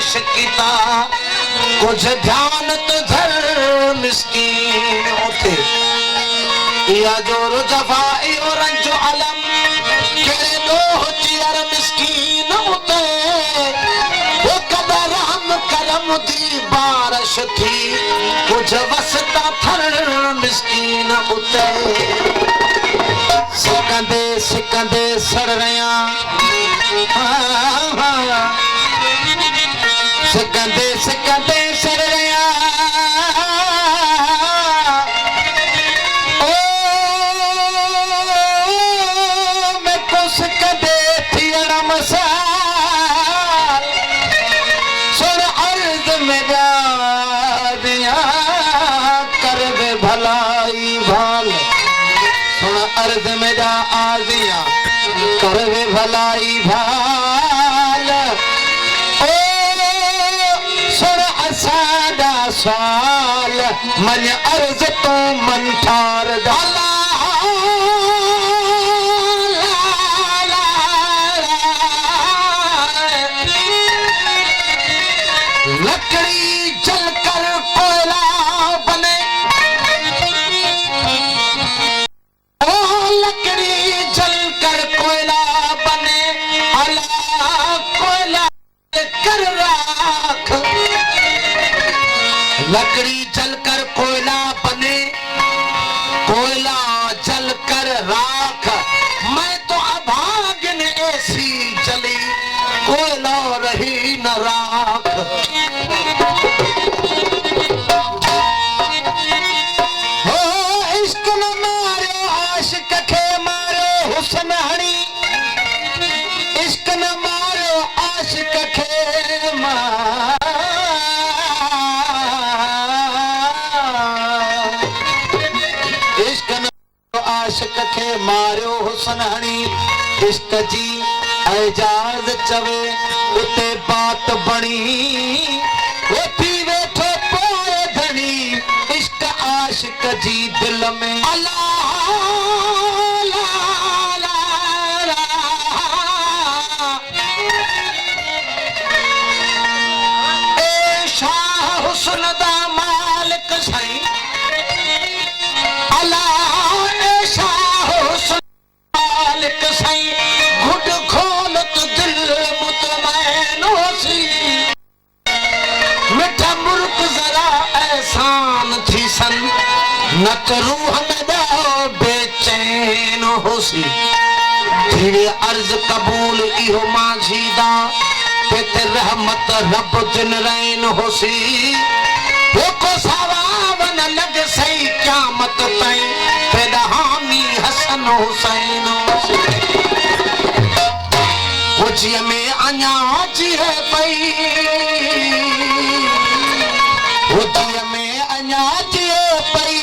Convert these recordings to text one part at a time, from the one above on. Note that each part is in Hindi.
आशिकिता कुछ ध्यान तो धर मिस्कीन उठे या जोर जफा और रंजो अलम केरे दो चियर मिस्कीन उठे वो कदर हम करम दी बारिश थी कुछ वसता थर मिस्कीन उठे सिकंदे सिकंदे सड़ रहा सिकंदे सिकंदे सड़ रहा ओ मैं को सिकंदे थियण मसाल सुन अर्ज में जा दिया कर दे भलाई भाल सुन अर्ज में जा आजिया कर दे भलाई भाल ओ सुन असादा साल मन अर्ज तो मन ठार डाला लकड़ी जलकर कोयला बने ओ लकड़ी जलकर कोयला बने अला कोयला कर राख लकड़ी जलकर कोयला बने कोयला जलकर राख मैं तो अभागन ऐसी जली कोयला रही न राख हो इश्क न मारो आशिक के मारो हुस्न हणी इश्क न मारो आशिक के इश्क न आशिक के मारो हुस्न हणी इश्क जी एजाज चवे उते बात बणी वो थी वेठो पोए धनी इश्क आशिक जी दिल में अल्लाह ला ला ला ए शाह हुस्न दा मालिक साईं अल्लाह ए शाह हुस्न मालिक साईं घुट खोल तो दिल मुतमैन होसी मिठा मुर्क जरा एहसान थी सन न तो रूह में दो बेचैन होसी धीरे अर्ज कबूल इहो माझीदा पेत रहमत रब जिन रैन होसी वो को सवाब न लग सही क़यामत ताईं पैदा हामी हसन हुसैन होसी उजिया में अञा जी है पई उजिया में अञा जी पई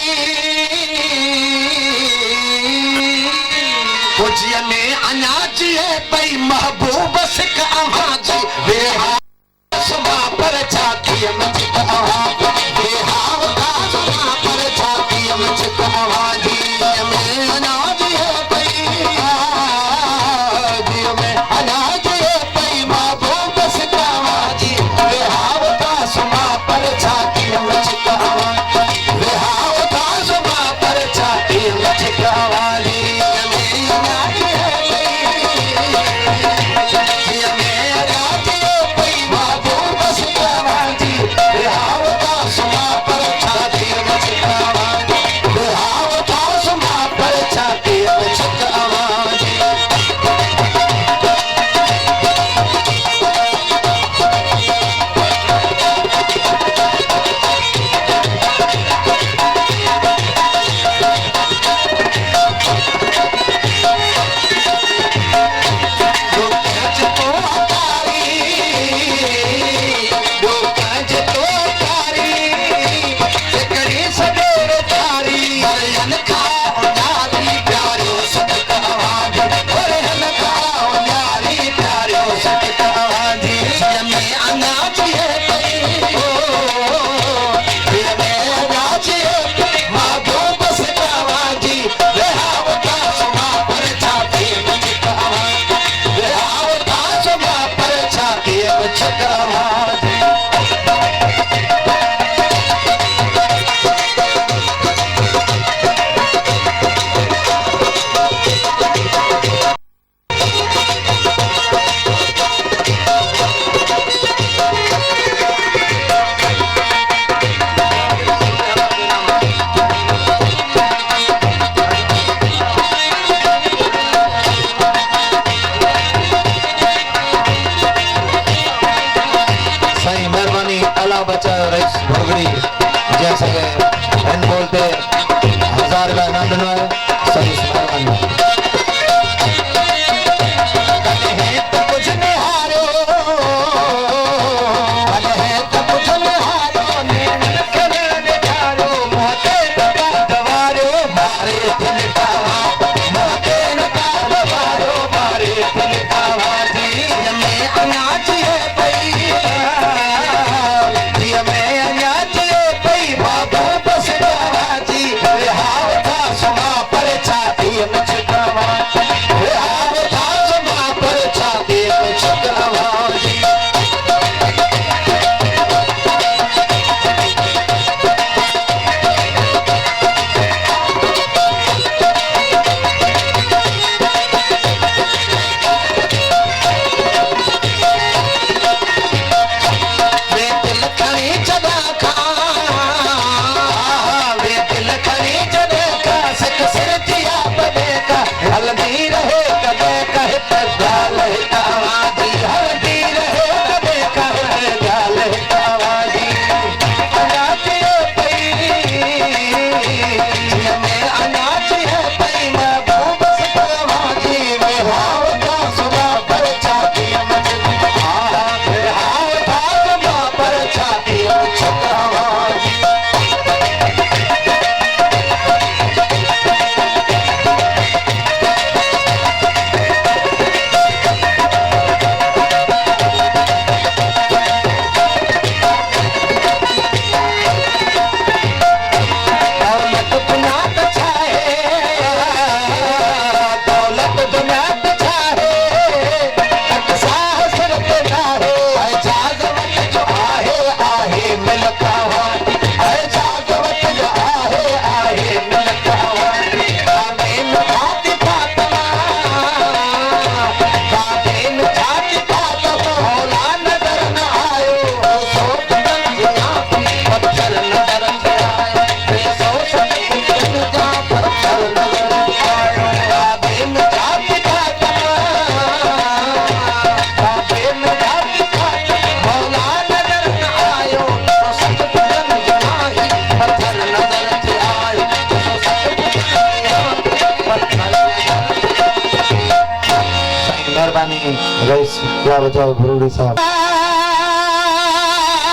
उजिया में अञा जी पई महबूब सिक अहां जी बेहा सुमा पर छाती मच अहां बेहा का सुमा पर छाती मच अहां जी में अञा जी पई रईस क्या बचाओ भरूड़ी साहब।